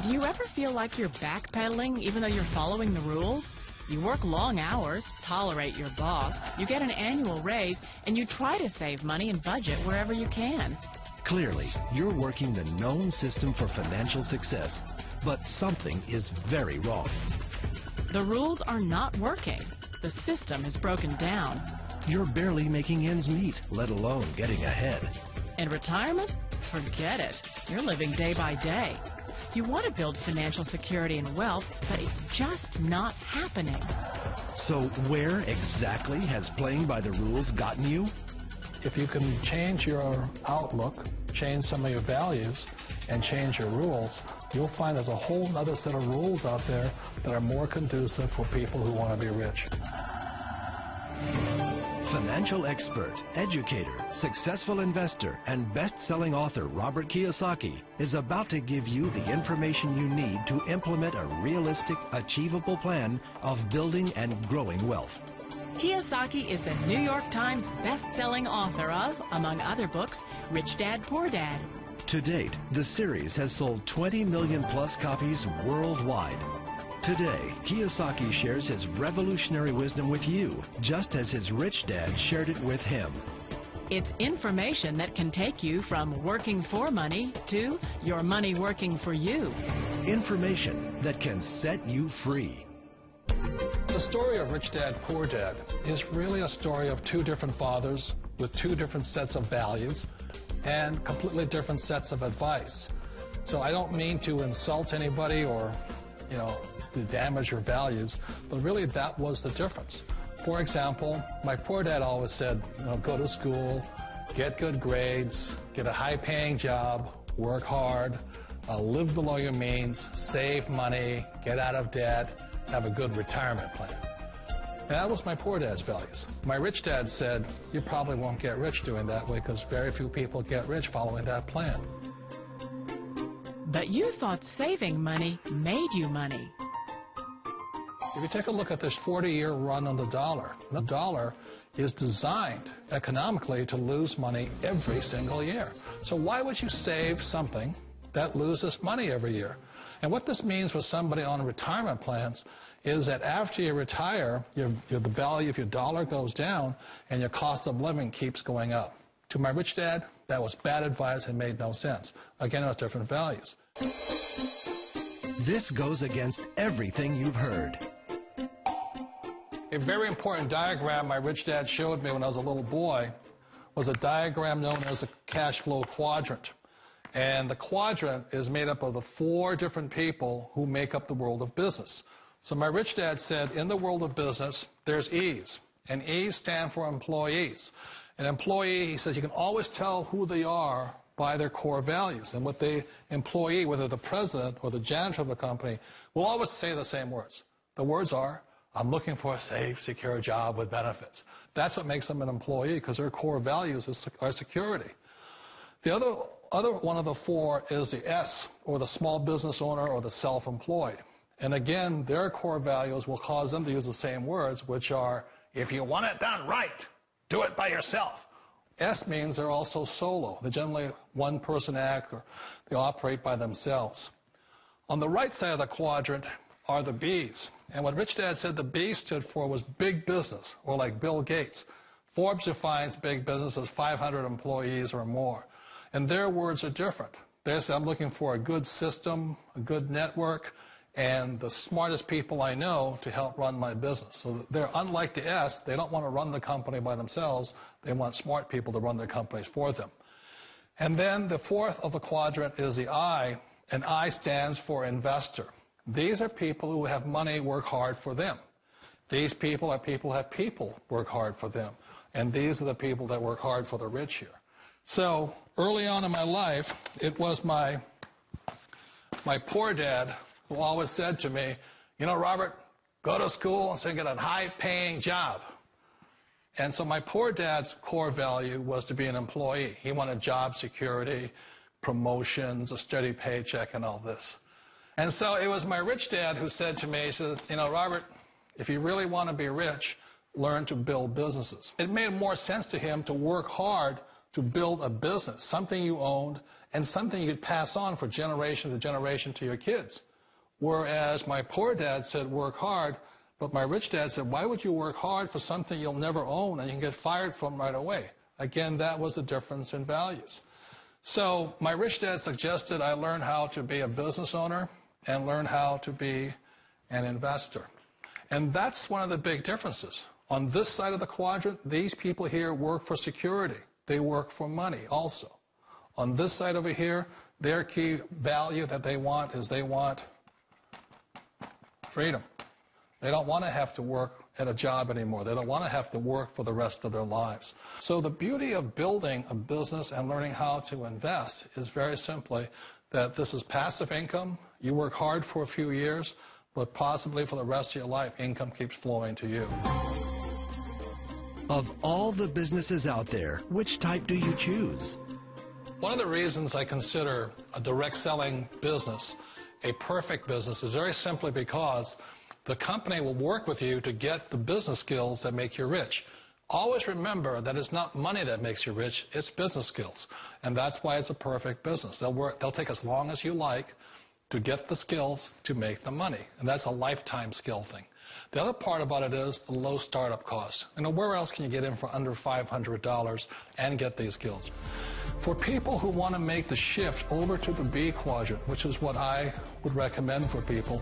Do you ever feel like you're backpedaling even though you're following the rules? You work long hours, tolerate your boss, you get an annual raise, and you try to save money and budget wherever you can. Clearly, you're working the known system for financial success, but something is very wrong. The rules are not working. The system is broken down. You're barely making ends meet, let alone getting ahead. In retirement? Forget it. You're living day by day. You want to build financial security and wealth, but it's just not happening. So where exactly has playing by the rules gotten you? If you can change your outlook, change some of your values, and change your rules, you'll find there's a whole other set of rules out there that are more conducive for people who want to be rich. Financial expert, educator, successful investor, and best-selling author Robert Kiyosaki is about to give you the information you need to implement a realistic, achievable plan of building and growing wealth. Kiyosaki is the New York Times best-selling author of, among other books, Rich Dad, Poor Dad. To date, the series has sold 20 million plus copies worldwide. Today, Kiyosaki shares his revolutionary wisdom with you, just as his rich dad shared it with him. It's information that can take you from working for money to your money working for you. Information that can set you free. The story of Rich Dad, Poor Dad is really a story of two different fathers with two different sets of values and completely different sets of advice. So I don't mean to insult anybody or, to damage your values, but really that was the difference. For example, my poor dad always said, go to school, get good grades, get a high-paying job, work hard, live below your means, save money, get out of debt, have a good retirement plan. And that was my poor dad's values. My rich dad said, you probably won't get rich doing that way because very few people get rich following that plan. But you thought saving money made you money. If you take a look at this 40-year run on the dollar is designed economically to lose money every single year. So why would you save something that loses money every year? And what this means for somebody on retirement plans is that after you retire, the value of your dollar goes down and your cost of living keeps going up. To my rich dad, that was bad advice and made no sense. Again, it was different values. This goes against everything you've heard. A very important diagram my rich dad showed me when I was a little boy was a diagram known as a cash flow quadrant. And the quadrant is made up of the four different people who make up the world of business. So my rich dad said, in the world of business, there's E's. And E's stand for employees. An employee, he says, you can always tell who they are by their core values. And with the employee, whether the president or the janitor of the company, will always say the same words. The words are, I'm looking for a safe, secure job with benefits. That's what makes them an employee, because their core values are security. The other one of the four is the S, or the small business owner or the self-employed. And again, their core values will cause them to use the same words, which are, if you want it done right, do it by yourself. S means they're also solo. They're generally one-person act, or they operate by themselves. On the right side of the quadrant are the B's. And what Rich Dad said the B stood for was big business, or like Bill Gates. Forbes defines big business as 500 employees or more. And their words are different. They say, I'm looking for a good system, a good network, and the smartest people I know to help run my business. So they're unlike the S. They don't want to run the company by themselves. They want smart people to run their companies for them. And then the fourth of the quadrant is the I, and I stands for investor. These are people who have money work hard for them. These people are people who have people work hard for them. And these are the people that work hard for the rich here. So early on in my life, it was my poor dad who always said to me, Robert, go to school and so get a high-paying job. And so my poor dad's core value was to be an employee. He wanted job security, promotions, a steady paycheck, and all this. And so it was my rich dad who said to me, he says, Robert, if you really want to be rich, learn to build businesses. It made more sense to him to work hard to build a business, something you owned, and something you could pass on for generation to generation to your kids. Whereas my poor dad said, work hard, but my rich dad said, why would you work hard for something you'll never own and you can get fired from right away? Again, that was the difference in values. So my rich dad suggested I learn how to be a business owner and learn how to be an investor. And that's one of the big differences. On this side of the quadrant, these people here work for security. They work for money also. On this side over here, their key value that they want is they want freedom. They don't want to have to work at a job anymore. They don't want to have to work for the rest of their lives. So the beauty of building a business and learning how to invest is very simply that this is passive income. You work hard for a few years, but possibly for the rest of your life, income keeps flowing to you. Of all the businesses out there, which type do you choose? One of the reasons I consider a direct selling business a perfect business is very simply because the company will work with you to get the business skills that make you rich. Always remember that it's not money that makes you rich, it's business skills. And that's why it's a perfect business. They'll take as long as you like to get the skills to make the money. And that's a lifetime skill thing. The other part about it is the low startup cost. You know, where else can you get in for under $500 and get these skills? For people who want to make the shift over to the B quadrant, which is what I would recommend for people,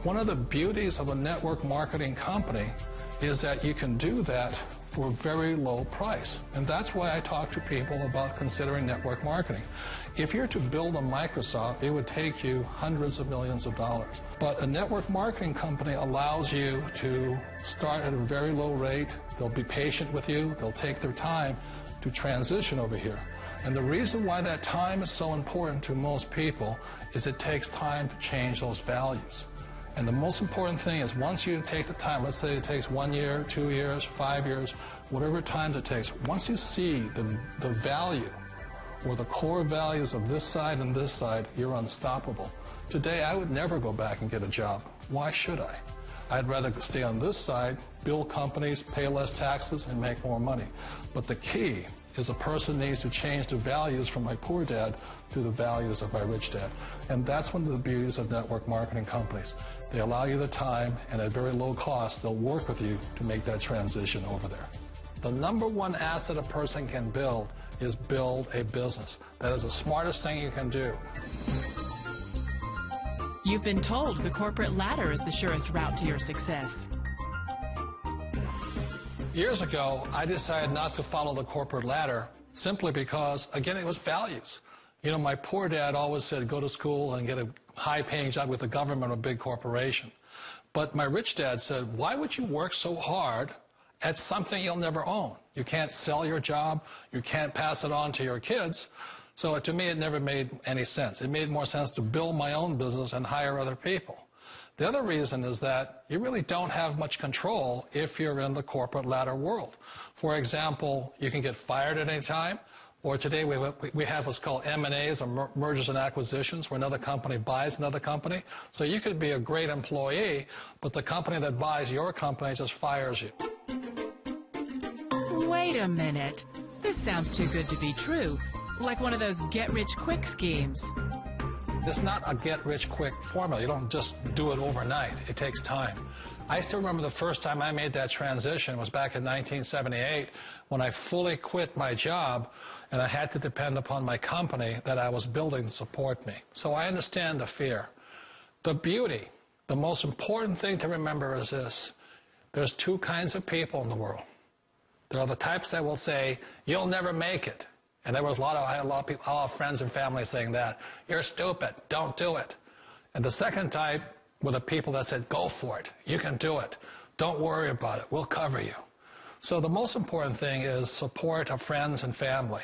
one of the beauties of a network marketing company is that you can do that for a very low price. And that's why I talk to people about considering network marketing. If you're to build a Microsoft, it would take you hundreds of millions of dollars. But a network marketing company allows you to start at a very low rate. They'll be patient with you. They'll take their time to transition over here. And the reason why that time is so important to most people is it takes time to change those values. And the most important thing is once you take the time, let's say it takes 1 year, 2 years, 5 years, whatever time it takes, once you see the value or the core values of this side and this side, you're unstoppable. Today, I would never go back and get a job. Why should I? I'd rather stay on this side, build companies, pay less taxes, and make more money. But the key is a person needs to change the values from my poor dad to the values of my rich dad. And that's one of the beauties of network marketing companies. They allow you the time, and at very low cost, they'll work with you to make that transition over there. The number one asset a person can build is build a business. That is the smartest thing you can do. You've been told the corporate ladder is the surest route to your success. Years ago, I decided not to follow the corporate ladder simply because, again, it was values. You know, my poor dad always said, go to school and get a high-paying job with the government or a big corporation. But my rich dad said, why would you work so hard at something you'll never own? You can't sell your job. You can't pass it on to your kids. So to me, it never made any sense. It made more sense to build my own business and hire other people. The other reason is that you really don't have much control if you're in the corporate ladder world. For example, you can get fired at any time, or today we have what's called M&As, or mergers and acquisitions, where another company buys another company. So you could be a great employee, but the company that buys your company just fires you. Wait a minute. This sounds too good to be true. Like one of those get-rich-quick schemes. It's not a get-rich-quick formula. You don't just do it overnight. It takes time. I still remember the first time I made that transition was back in 1978 when I fully quit my job and I had to depend upon my company that I was building to support me. So I understand the fear. The beauty, the most important thing to remember is this. There's two kinds of people in the world. There are the types that will say, you'll never make it. And I had a lot of people, a lot of friends and family saying that. You're stupid. Don't do it. And the second type were the people that said, go for it. You can do it. Don't worry about it. We'll cover you. So the most important thing is support of friends and family.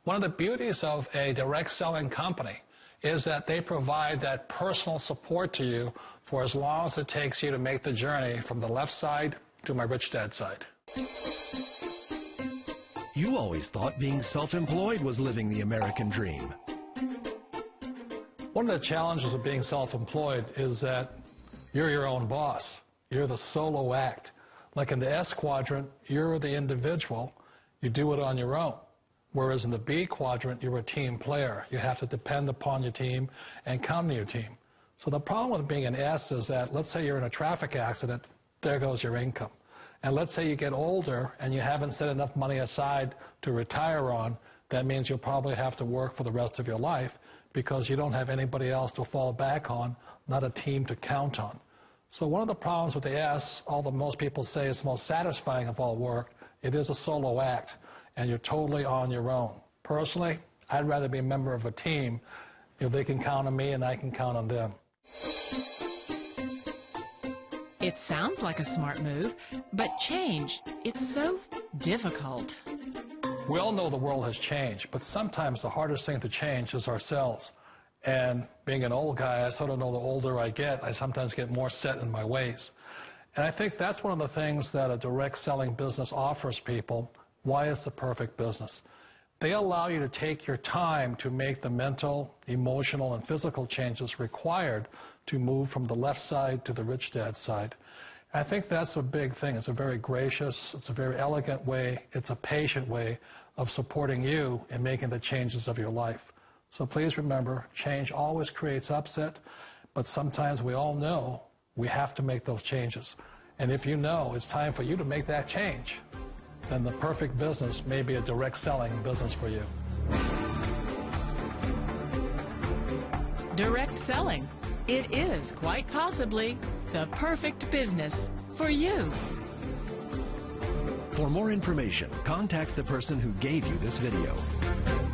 One of the beauties of a direct selling company is that they provide that personal support to you for as long as it takes you to make the journey from the left side to my rich dad side. You always thought being self-employed was living the American dream. One of the challenges of being self-employed is that you're your own boss. You're the solo act. Like in the S quadrant, you're the individual. You do it on your own. Whereas in the B quadrant, you're a team player. You have to depend upon your team and count on your team. So the problem with being an S is that, let's say you're in a traffic accident, there goes your income. And let's say you get older and you haven't set enough money aside to retire on, that means you'll probably have to work for the rest of your life because you don't have anybody else to fall back on, not a team to count on. So one of the problems with the S, although most people say it's the most satisfying of all work, it is a solo act, and you're totally on your own. Personally, I'd rather be a member of a team. You know, they can count on me and I can count on them. It sounds like a smart move, but change, it's so difficult. We all know the world has changed, but sometimes the hardest thing to change is ourselves. And being an old guy, I sort of know the older I get, I sometimes get more set in my ways. And I think that's one of the things that a direct selling business offers people, why it's the perfect business. They allow you to take your time to make the mental, emotional, and physical changes required to move from the left side to the rich dad side. I think that's a big thing. It's a very gracious, it's a very elegant way, it's a patient way of supporting you in making the changes of your life. So please remember, change always creates upset, but sometimes we all know we have to make those changes. And if you know it's time for you to make that change, then the perfect business may be a direct selling business for you. Direct selling. It is quite possibly the perfect business for you. For more information, contact the person who gave you this video.